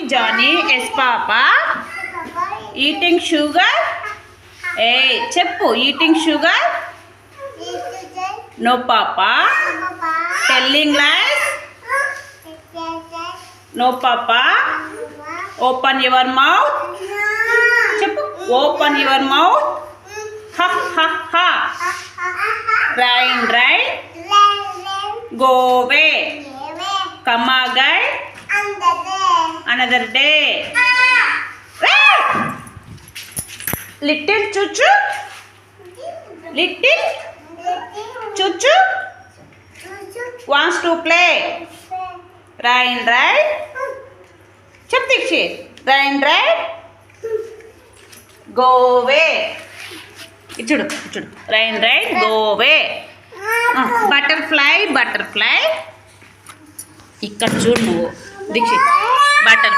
Johnny. Yes, Papa. Eating sugar. Hey, చెప్పు. Eating sugar. No, Papa. Telling lies. No, Papa. Open your mouth. చెప్పు. Open your mouth. Ha ha ha. Rain, rain. Go away. Come again. Another day. Little chuchu. Little chuchu wants to play. Rain, rain. Chap Dikshi. Rain, rain. Go away. Ichudu. Rain, rain. Go away. Butterfly, butterfly. ఇక్కడ చూడు నువ్వు Dixit butter